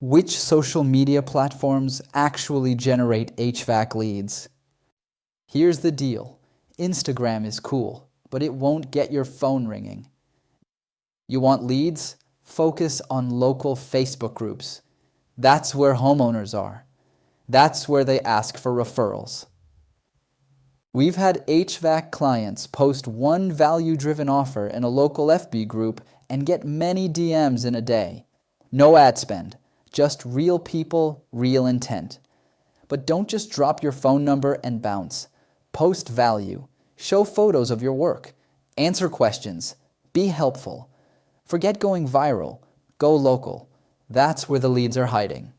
Which social media platforms actually generate HVAC leads? Here's the deal. Instagram is cool, but it won't get your phone ringing. You want leads? Focus on local Facebook groups. That's where homeowners are. That's where they ask for referrals. We've had HVAC clients post one value-driven offer in a local FB group and get many DMs in a day. No ad spend, just real people, real intent. But don't just drop your phone number and bounce. Post value. Show photos of your work. Answer questions. Be helpful. Forget going viral. Go local. That's where the leads are hiding.